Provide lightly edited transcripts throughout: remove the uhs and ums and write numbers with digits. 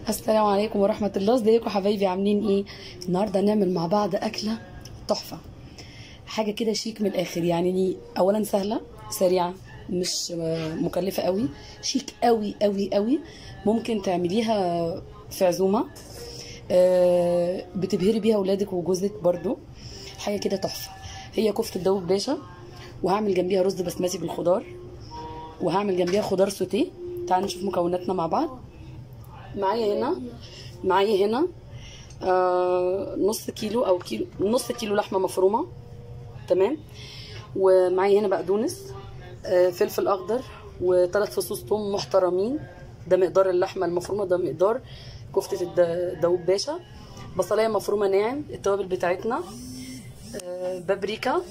السلام عليكم ورحمة الله. ازيكم حبايبي، عاملين ايه؟ النهارده هنعمل مع بعض أكلة تحفة، حاجة كده شيك من الآخر. يعني أولا سهلة سريعة، مش مكلفة قوي، شيك قوي قوي قوي. ممكن تعمليها في عزومة، بتبهري بيها ولادك وجوزك برضو. حاجة كده تحفة. هي كفتة دوب باشا، وهعمل جنبيها رز بسمتي بالخضار، وهعمل جنبيها خضار سوتيه. تعالوا نشوف مكوناتنا مع بعض. معايا هنا نص كيلو او كيلو، نص كيلو لحمه مفرومه. تمام. ومعايا هنا بقدونس، فلفل اخضر، وثلاث فصوص ثوم محترمين. ده مقدار اللحمه المفرومه، ده مقدار كفته الداوود باشا. بصلايه مفرومه ناعم. التوابل بتاعتنا بابريكا.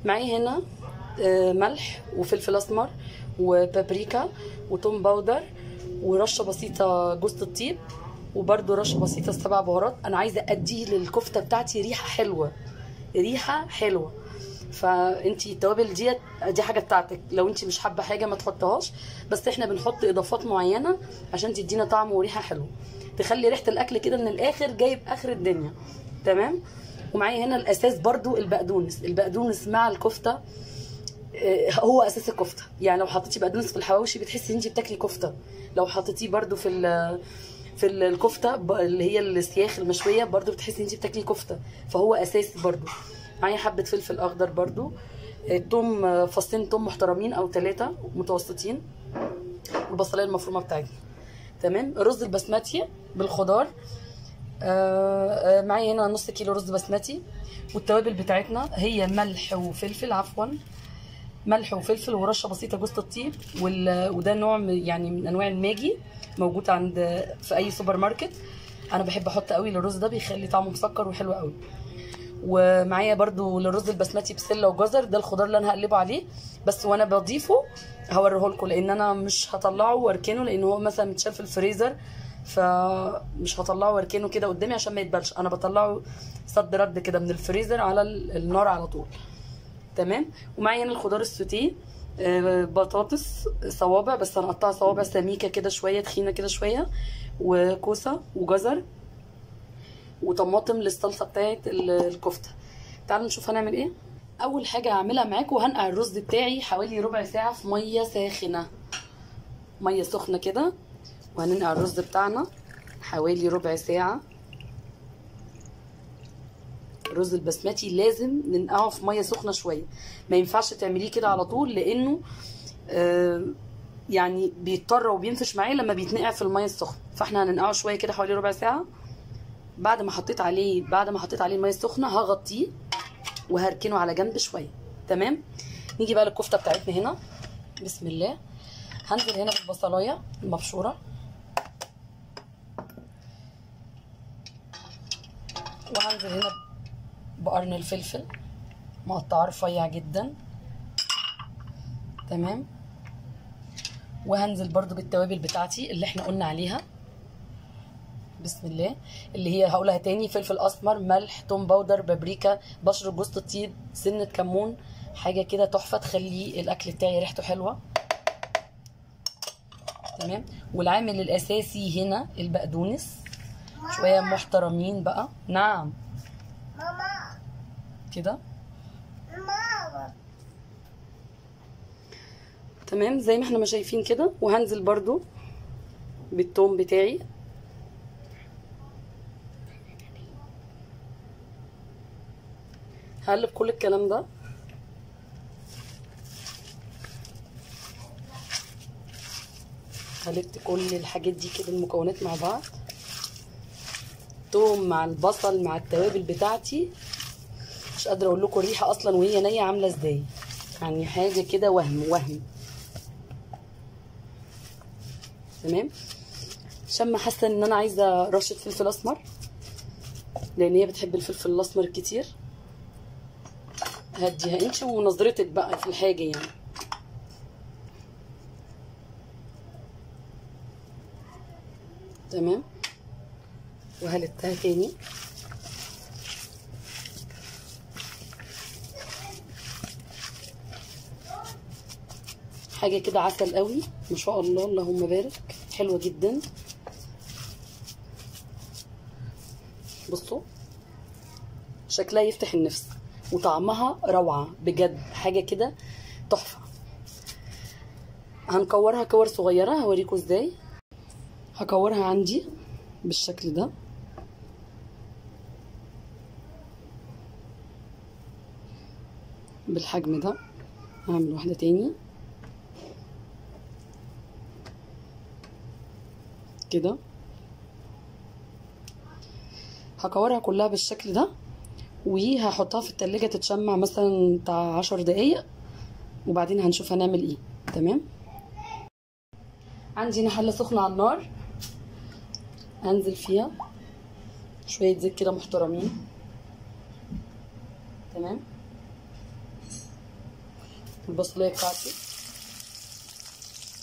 معايا هنا ملح وفلفل اسمر وبابريكا وتوم باودر ورشه بسيطه جوز الطيب، وبرده رشه بسيطه 7 بهارات. انا عايزه ادي للكفته بتاعتي ريحه حلوه. فانتي التوابل دي حاجه بتاعتك، لو انتي مش حابه حاجه ما تحطهاش، بس احنا بنحط اضافات معينه عشان تدينا طعم وريحه حلوه، تخلي ريحه الاكل كده من الاخر جايب اخر الدنيا. تمام. ومعايا هنا الاساس برضو البقدونس مع الكفته، هو اساس الكفته. يعني لو حطيتي بقدونس في الحواوشي بتحسي ان انت بتاكلي كفته، لو حطيتيه برضو في الكفته اللي هي السياخ المشويه برضو بتحسي ان انت بتاكلي كفته، فهو اساسي برضو. معايا حبه فلفل اخضر برضو، توم، فصين توم محترمين او 3 متوسطين، والبصلايه المفرومه بتاعتنا. تمام. الرز البسمتي بالخضار، معايا هنا نص كيلو رز بسمتي. والتوابل بتاعتنا هي ملح وفلفل ورشه بسيطه جوز الطيب، وده نوع يعني من انواع الماجي، موجود في اي سوبر ماركت. انا بحب احط قوي للرز ده، بيخلي طعمه مسكر وحلو قوي. ومعايا برضو للرز البسمتي بسله وجزر، ده الخضار اللي انا هقلبه عليه. بس وانا بضيفه هوريه لكم، لان انا مش هطلعه واركنه، لان هو مثلا متشال في الفريزر، فمش هطلعه واركنه كده قدامي عشان ما يتبلش. انا بطلعه صد رد كده من الفريزر على النار على طول. تمام. ومعايا هنا الخضار السوتيه، بطاطس صوابع، بس هنقطعها صوابع سميكه كده شويه، تخينه كده شويه، وكوسه وجزر وطماطم للصلصه بتاعت الكفته. تعالوا نشوف هنعمل ايه. اول حاجه هعملها معاكم، هنقع الرز بتاعي حوالي ربع ساعه في ميه ساخنه، ميه سخنه كده، وهننقع الرز بتاعنا حوالي ربع ساعه. الرز البسمتي لازم ننقعه في ميه سخنه شويه، ما ينفعش تعمليه كده على طول، لانه يعني بيضطر وبينفش معايا لما بيتنقع في الميه السخنه. فاحنا هننقعه شويه كده حوالي ربع ساعه. بعد ما حطيت عليه الميه السخنه هغطيه وهركنه على جنب شويه. تمام. نيجي بقى للكفته بتاعتنا هنا. بسم الله. هنزل هنا بالبصلايه المبشوره، وهنزل هنا بقرن الفلفل مقطعه رفيع جدا. تمام. وهنزل برضو بالتوابل بتاعتي اللي احنا قلنا عليها. بسم الله. اللي هي هقولها تاني: فلفل اسمر، ملح، توم باودر، بابريكا، بشر جوز الطيب، سنه كمون. حاجه كده تحفه تخلي الاكل بتاعي ريحته حلوه. تمام. والعامل الاساسي هنا البقدونس، شويه محترمين بقى. نعم ماما كده. ماما. تمام زي ما احنا ما شايفين كده. وهنزل برضو بالثوم بتاعي، هقلب كل الكلام ده. قلبت كل الحاجات دي كده، المكونات مع بعض، توم مع البصل مع التوابل بتاعتي. مش قادره اقول لكم الريحه اصلا وهي نيه عامله ازاي، يعني حاجه كده وهم. تمام. شم حاسه ان انا عايزه رشه فلفل اسمر، لان هي بتحب الفلفل الاسمر كتير. هديها انت ونظرتك بقى في الحاجه يعني. تمام. وهلتها تاني. حاجه كده عسل قوي ما شاء الله، اللهم بارك، حلوه جدا. بصوا شكلها يفتح النفس وطعمها روعه بجد، حاجه كده تحفه. هنكورها كور صغيره، هوريكم ازاي. هكورها عندي بالشكل ده، بالحجم ده. هعمل واحده تاني كده، هكورها كلها بالشكل ده وهحطها في التلاجة تتشمع مثلا بتاع 10 دقايق، وبعدين هنشوف هنعمل ايه. تمام. عندي هنا حله سخنه على النار، هنزل فيها شويه زيت كده محترمين. تمام. البصلايه بتاعتي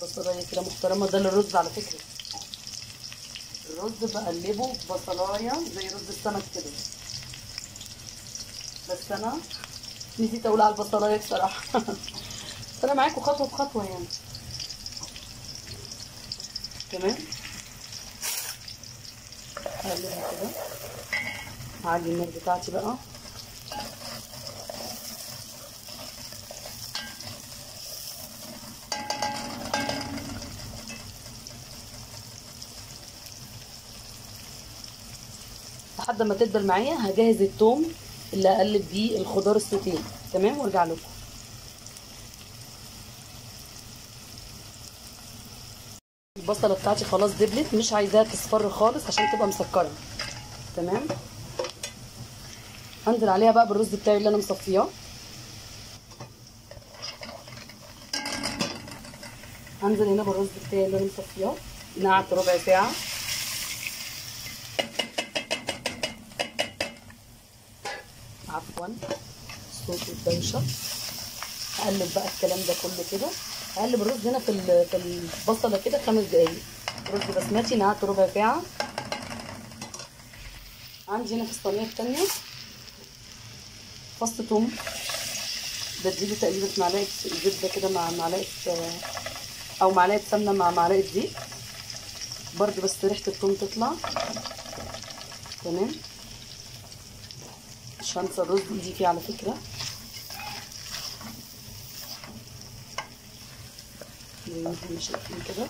بصلايه كده محترمه، ده للرز على فكره. الرز بقلبه بصلايه زي رز السمك كده، بس انا نسيت اقول على البصلايه بصراحه. فانا معاكم خطوه بخطوه يعني. تمام. هقلبها كده، هعلي النار بتاعتي بقى. لحد ما تدبل معايا هجهز الثوم اللي هقلب بيه الخضار السوتيه. تمام. وارجع لكم. البصله بتاعتي خلاص دبلت، مش عايزاها تصفر خالص عشان تبقى مسكره. تمام. هنزل عليها بقى بالرز بتاعي اللي انا مصفياه. هنزل هنا بالرز بتاعي اللي انا مصفياه، نقعت ربع ساعه. عفوا صوت الدوشه. هقلب بقى الكلام ده كله كده. هقلب الرز هنا في البصله كده 5 دقايق. رز بسمتي نقعت ربع ساعه. عندي هنا في الصينيه التانيه فص ثوم، بديله تقريبا معلقه زبده كده مع معلقه او معلقه سمنه مع معلقه زيت برده، بس ريحه الثوم تطلع. تمام. مش هنسى الرز ايدي فيه على فكره. زي ما احنا شايفين كده.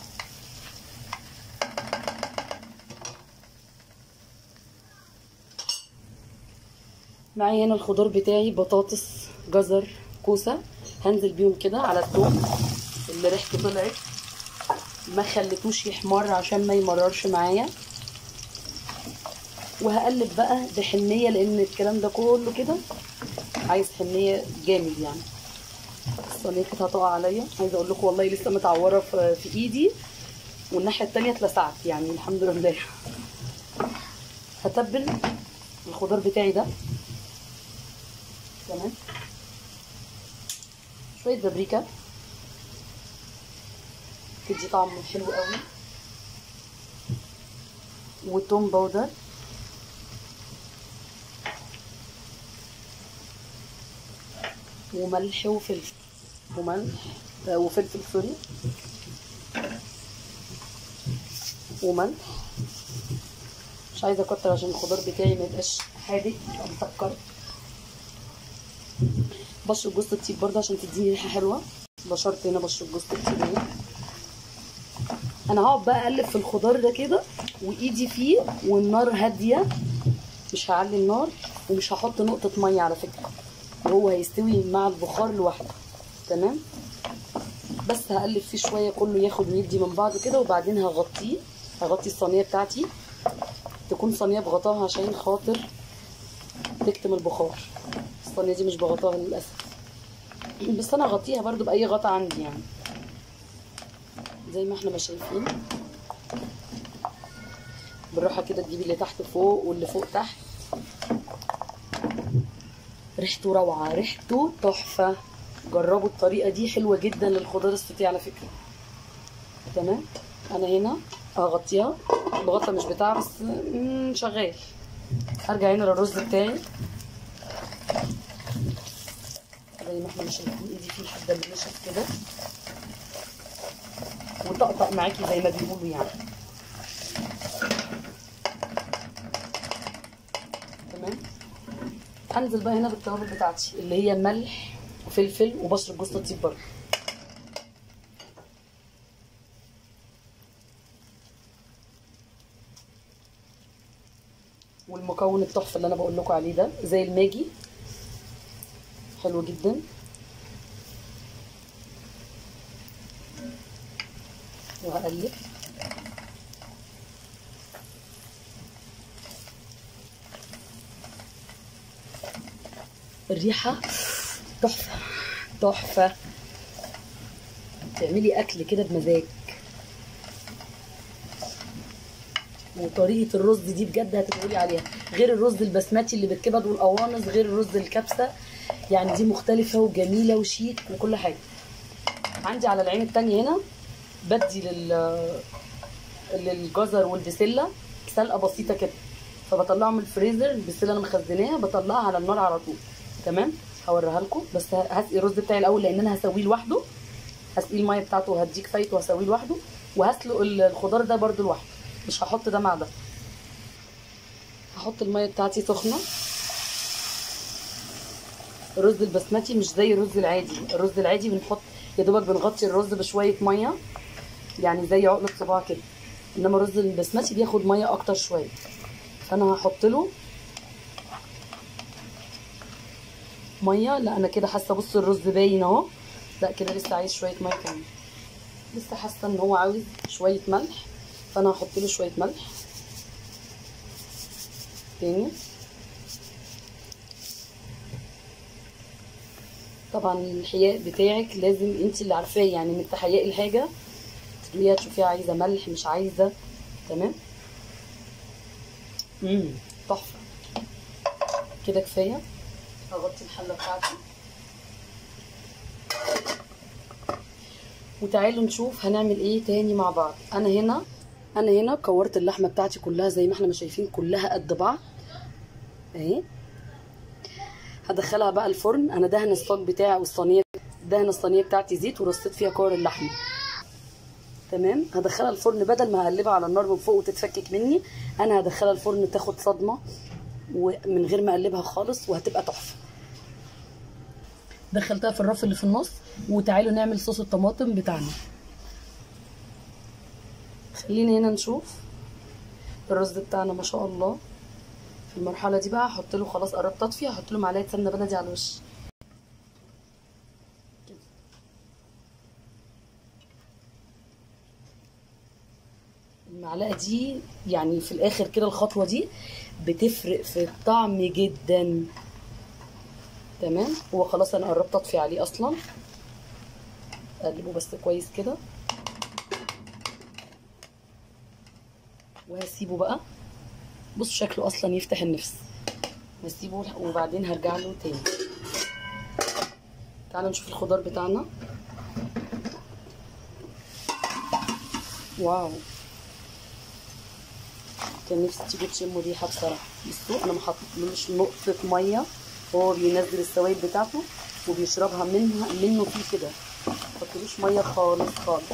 معايا هنا الخضار بتاعي، بطاطس، جزر، كوسه. هنزل بيهم كده على الثوم اللي ريحته طلعت، ما خليتوش يحمر عشان ما يمررش معايا. وهقلب بقى بحنيه لان الكلام ده كله كده عايز حنيه جامد يعني. الصينيه كده هتقع عليا، عايزه اقول لكم والله لسه متعوره في ايدي، والناحيه التانيه اتلسعت يعني الحمد لله. هتبل الخضار بتاعي ده. تمام. شويه بابريكا تدي طعم حلو قوي، وتوم باودر، وملح وفلفل، وفلفل سوري، وملح. مش عايزه اكتر عشان الخضار بتاعي ما يبقاش حادق او مسكر. بشر جوز الطيب برضه عشان تديني ريحه حلوه. بشرت هنا بشر جوز الطيب هنا. انا هقعد بقى اقلب في الخضار ده كده وايدي فيه، والنار هاديه، مش هعلي النار ومش هحط نقطه ميه على فكره، وهو هيستوي مع البخار لوحده. تمام. بس هقلب فيه شويه كله ياخد ويدي من بعضه كده، وبعدين هغطي الصينيه بتاعتي، تكون صينيه بغطاها عشان خاطر تكتم البخار. الصينيه دي مش بغطاها للاسف، بس انا هغطيها برده باي غطا عندي يعني زي ما احنا ما شايفين. بالراحه كده تجيبي اللي تحت فوق واللي فوق تحت. ريحته روعه، ريحته تحفه. جربوا الطريقه دي، حلوه جدا للخضار السوتيه على فكره. تمام. انا هنا هغطيها بغطا مش بتاع بس شغال. هرجع هنا للرز بتاعي زي ما احنا شايفين، ايدي فيه حبه نشف كده. تطقطق معاكي زي ما بيقولوا يعني. تمام. هنزل بقى هنا بالتوابل بتاعتي اللي هي ملح وفلفل وبشر جوز الطيب برضه. والمكون التحفه اللي انا بقول لكم عليه ده زي الماجي، حلو جدا. وهقلب. الريحه تحفه تحفه، تعملي اكل كده بمزاج. وطريقه الرز دي بجد هتقولي عليها، غير الرز البسمتي اللي بالكبد والقوانص، غير الرز الكبسه، يعني دي مختلفه وجميله وشيك وكل حاجه. عندي على العين التانية هنا بدي للجزر والبسله سلقه بسيطه كده، فبطلعه من الفريزر. البسله انا مخزناها بطلعها على النار على طول. تمام. هوريها لكم، بس هسقي الرز بتاعي الاول لان انا هسويه لوحده. هسقيه الميه بتاعته وهديه كفايته وهسويه لوحده، وهسلق الخضار ده برده لوحده، مش هحط ده مع ده. هحط الميه بتاعتي سخنه. الرز البسمتي مش زي الرز العادي. الرز العادي بنحط يا دوبك بنغطي الرز بشويه ميه، يعني زي عقله صباع كده، انما الرز البسمتي بياخد ميه اكتر شويه. فانا هحط له ميه. لا انا كده حاسه، بصوا الرز باين اهو. لا كده لسه عايز شويه ميه كمان، لسه حاسه ان هو عاوز شويه ملح، فانا هحط له شويه ملح تاني. طبعا الحياء بتاعك لازم انت اللي عارفاه، يعني انك تحيقي الحاجه تدويها تشوفيها عايزه ملح مش عايزه. تمام. تحفه كده كفايه. هغطي الحله بتاعتي وتعالوا نشوف هنعمل ايه تاني مع بعض. انا هنا كورت اللحمه بتاعتي كلها زي ما احنا ما شايفين، كلها قد بعض اهي. هدخلها بقى الفرن. انا دهن الصاج بتاعي او الصينيه، دهن الصينيه بتاعتي زيت ورصيت فيها كور اللحمه. تمام. هدخلها الفرن بدل ما هقلبها على النار من فوق وتتفكك مني، انا هدخلها الفرن تاخد صدمه ومن غير ما اقلبها خالص، وهتبقى تحفه. دخلتها في الرف اللي في النص. وتعالوا نعمل صوص الطماطم بتاعنا. خلينا هنا نشوف الرز بتاعنا ما شاء الله. في المرحله دي بقى هحط له، خلاص قربت اطفي، هحط له معلقه سمنه بلدي على الوش. المعلقه دي يعني في الاخر كده الخطوه دي بتفرق في الطعم جدا. تمام. هو خلاص انا قربت اطفي عليه اصلا. اقلبه بس كويس كده وهسيبه بقى. بصوا شكله اصلا يفتح النفس. هسيبه وبعدين هرجع له تاني. تعالوا نشوف الخضار بتاعنا. واو، كان نفسي تيجوا تشموا ريحه بصراحه. بصوا انا ما حطيتلوش نقطه ميه، هو بينزل السوائل بتاعته وبيشربها منه فيه كده. ما حطيتلوش ميه خالص خالص.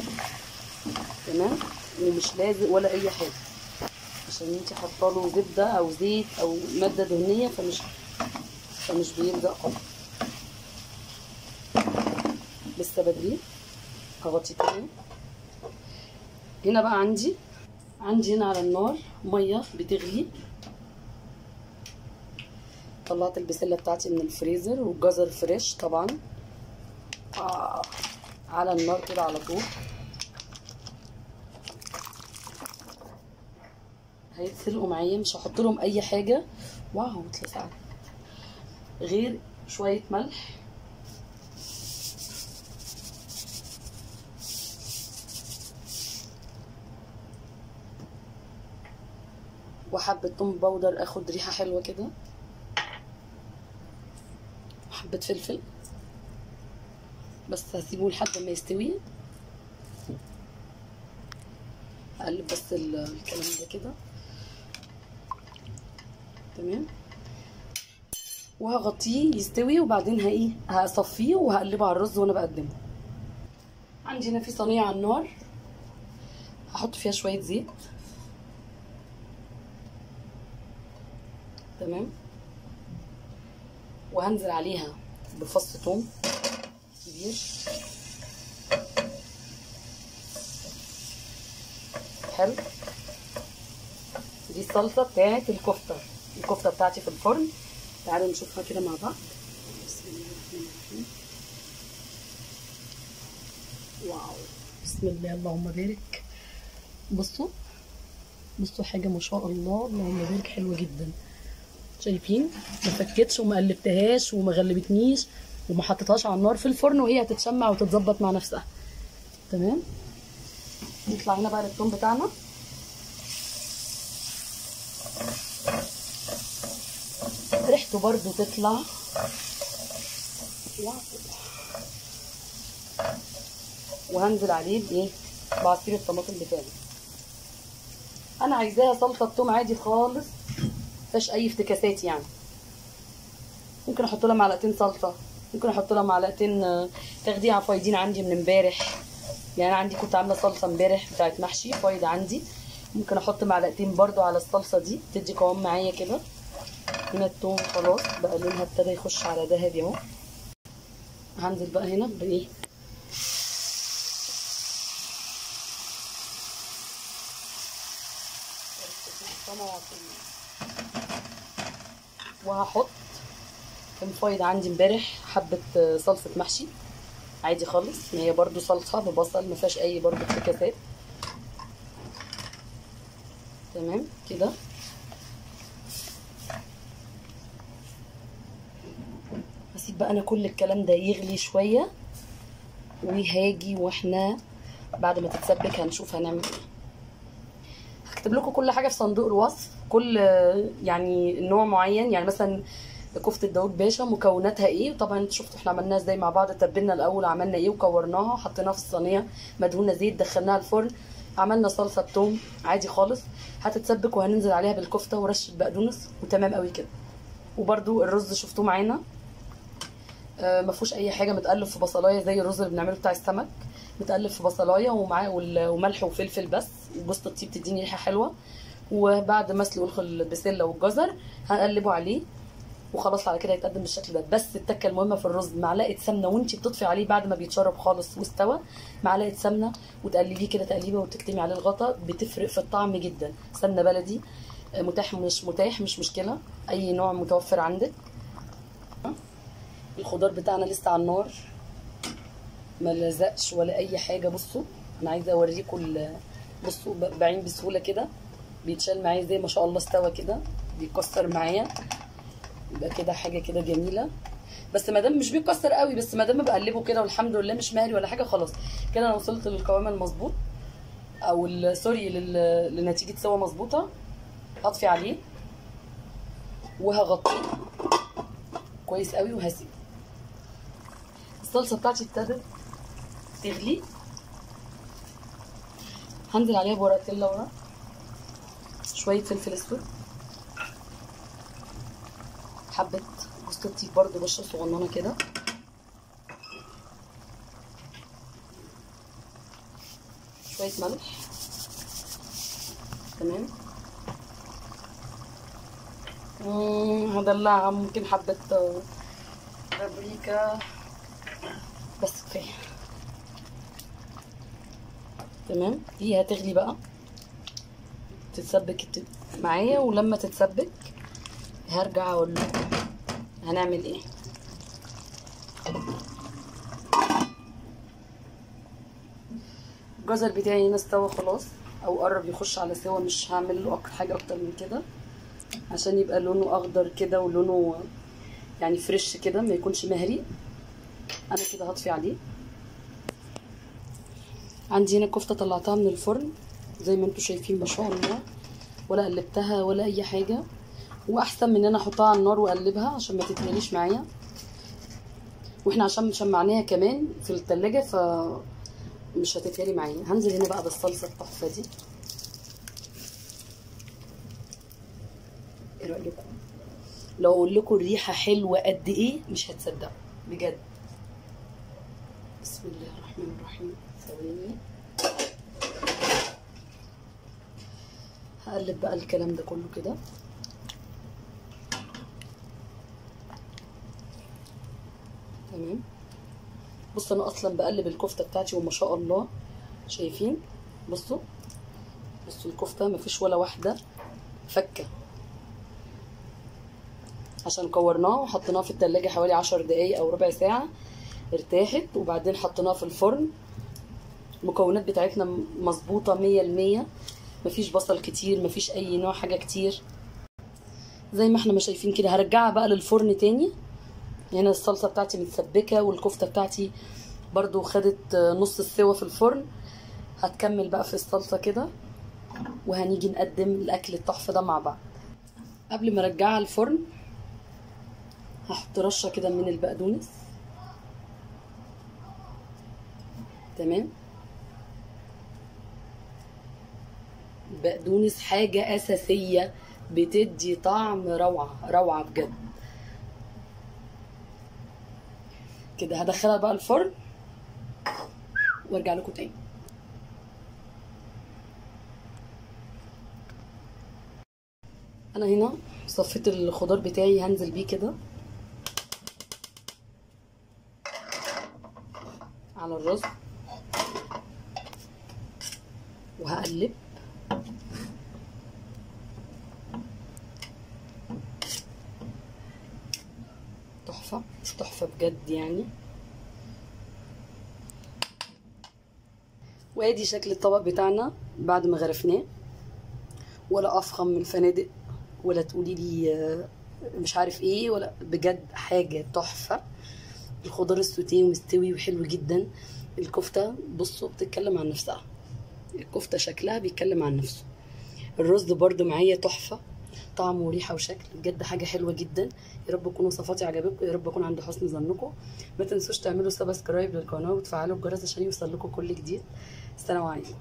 تمام. ومش لازق ولا اي حاجه، عشان انتي حاطه له زبده او زيت او ماده دهنيه، فمش بيلزق خالص. لسه بدري. هغطي تاني. هنا بقى عندي هنا على النار ميه بتغلي. طلعت البسله بتاعتي من الفريزر والجزر فريش طبعا. على النار كده على طول. هيتسلقوا معايا، مش هحط لهم اي حاجه. واو اتلسعت، غير شويه ملح وحبه توم باودر اخد ريحه حلوه كده، وحبه فلفل. بس هسيبه لحد ما يستوي. هقلب بس الكلام ده كده. تمام. وهغطيه يستوي وبعدين هصفيه وهقلبه على الرز وانا بقدمه. عندي هنا في صينيه على النار هحط فيها شويه زيت. تمام. وهنزل عليها بفص ثوم كبير. حلو. دي الصلصه بتاعت الكفته بتاعتي في الفرن. تعالوا نشوفها كده مع بعض. بسم الله الرحمن الرحيم. واو، بسم الله اللهم بارك. بصوا حاجه ما شاء الله اللهم بارك، حلوه جدا. شايفين؟ ما فكتش وما قلبتهاش وما غلبتنيش وما حطيتهاش على النار في الفرن، وهي هتتشمع وتتظبط مع نفسها. تمام. نطلع هنا بقى للثوم بتاعنا. ريحته برضو تطلع. وهنزل عليه بايه؟ بعصير الطماطم بتاعي. انا عايزاها صلصه ثوم عادي خالص، مفيهاش اي افتكاسات يعني. ممكن احط لها معلقتين صلصه، ممكن احط لها معلقتين تخديعه فايضين عندي من امبارح. يعني انا عندي كنت عامله صلصه امبارح بتاعت محشي فايضه عندي، ممكن احط معلقتين برضو على الصلصه دي تدي قوام معايا كده. هنا الثوم خلاص بقى لونها ابتدى يخش على ذهبي اهو. هنزل بقى هنا بايه؟ وهحط كان فايض عندي امبارح حبه صلصه محشي عادي خالص، هي برضو صلصه ببصل ما فيهاش اي برضو افتكاسات. تمام كده. هسيب بقى انا كل الكلام ده يغلي شويه، وهاجي واحنا بعد ما تتسبك هنشوف هنعمل ايه. هكتب لكم كل حاجه في صندوق الوصف، كل يعني نوع معين، يعني مثلا كفته داوود باشا مكوناتها ايه. وطبعا انتوا شفتوا احنا عملناها ازاي مع بعض، تبلنا الاول عملنا ايه وكورناها، حطيناها في الصينيه مدهونه زيت، دخلناها الفرن، عملنا صلصه بتوم عادي خالص. هتتسبك وهننزل عليها بالكفته ورشه بقدونس وتمام قوي كده. وبرده الرز شفتوه معانا ما فيهوش اي حاجه، متقلب في بصلايه زي الرز اللي بنعمله بتاع السمك، متقلب في بصلايه ومعاه وملح وفلفل بس، وجوز الطيب تديني ريحه حلوه. وبعد ما اسلق البسله والجزر هنقلبه عليه وخلاص. على كده يتقدم بالشكل ده. بس التكه المهمه في الرز معلقه سمنه وانتي بتطفي عليه بعد ما بيتشرب خالص واستوى، معلقه سمنه وتقلبيه كده تقليبه وتكتمي عليه الغطا، بتفرق في الطعم جدا. سمنه بلدي متاح مش متاح مش مشكله، اي نوع متوفر عندك. الخضار بتاعنا لسه على النار ما لزقش ولا اي حاجه. بصوا انا عايزه اوريكم بصوا بعين بسهوله كده بيتشال معايا زي ما شاء الله، استوى كده بيكسر معايا، يبقى كده حاجه كده جميله. بس ما دام مش بيكسر قوي، بس ما دام بقلبه كده والحمد لله مش مهري ولا حاجه، خلاص كده انا وصلت للقوام المظبوط، او سوري لنتيجه سوا مظبوطه. هطفي عليه وهغطيه كويس قوي وهسيبه. الصلصه بتاعتي ابتدت تغلي، هنزل عليها بورقتين لورا، شويه فلفل اسود، حبه جوز الطيب برده بشره صغننه كده، شويه ملح. تمام. هدلعها ممكن حبه بابريكا بس كفايه. تمام. دي هتغلي بقى تتسبك معايا، ولما تتسبك هرجع اقول لكم هنعمل ايه. الجزر بتاعي هنا استوى خلاص او قرب يخش على سوا، مش هعمل له حاجه اكتر من كده عشان يبقى لونه اخضر كده ولونه يعني فريش كده، ما يكونش مهري. انا كده هطفي عليه. عندي هنا كفته طلعتها من الفرن زي ما انتم شايفين ما شاء الله، ولا قلبتها ولا اي حاجه، واحسن من ان انا احطها على النار واقلبها عشان ما تتهريش معايا. واحنا عشان شمعناها كمان في التلاجة ف مش هتتهري معايا. هنزل هنا بقى بالصلصه التحفه دي. ايه رايكم؟ لو اقول لكم الريحه حلوه قد ايه مش هتصدقوا بجد. بسم الله الرحمن الرحيم. ثواني هقلب بقى الكلام ده كله كده. تمام. بصوا انا اصلا بقلب الكفته بتاعتي وما شاء الله شايفين. بصوا الكفته مفيش ولا واحده فكه، عشان كورناها وحطيناها في التلاجة حوالي 10 دقايق او ربع ساعه ارتاحت، وبعدين حطيناها في الفرن. المكونات بتاعتنا مظبوطه 100%، مفيش بصل كتير، مفيش اي نوع حاجه كتير، زي ما احنا ما شايفين كده. هرجعها بقى للفرن تاني. هنا الصلصه بتاعتي متسبكه والكفته بتاعتي برضو خدت نص السوا في الفرن. هتكمل بقى في الصلصه كده وهنيجي نقدم الاكل التحفه ده مع بعض. قبل ما ارجعها الفرن هحط رشه كده من البقدونس. تمام. البقدونس حاجه اساسيه بتدي طعم روعه روعه بجد. كده هدخلها بقى الفرن وارجع لكم تاني. انا هنا صفيت الخضار بتاعي، هنزل بيه كده على الرز وهقلب. تحفه تحفه بجد يعني. وادي شكل الطبق بتاعنا بعد ما غرفناه. ولا افخم من الفنادق، ولا تقولي لي مش عارف ايه، ولا بجد حاجه تحفه. الخضار السوتيه ومستوي وحلو جدا. الكفته بصوا بتتكلم عن نفسها، الكفته شكلها بيتكلم عن نفسه. الرز برده معايا تحفه، طعم وريحه وشكل، بجد حاجه حلوه جدا. يا رب تكون وصفاتي عجبتكم، يا رب اكون عند حسن ظنكم. ما تنسوش تعملوا سبسكرايب للقناه وتفعلوا الجرس عشان يوصل لكم كل جديد. السلام عليكم.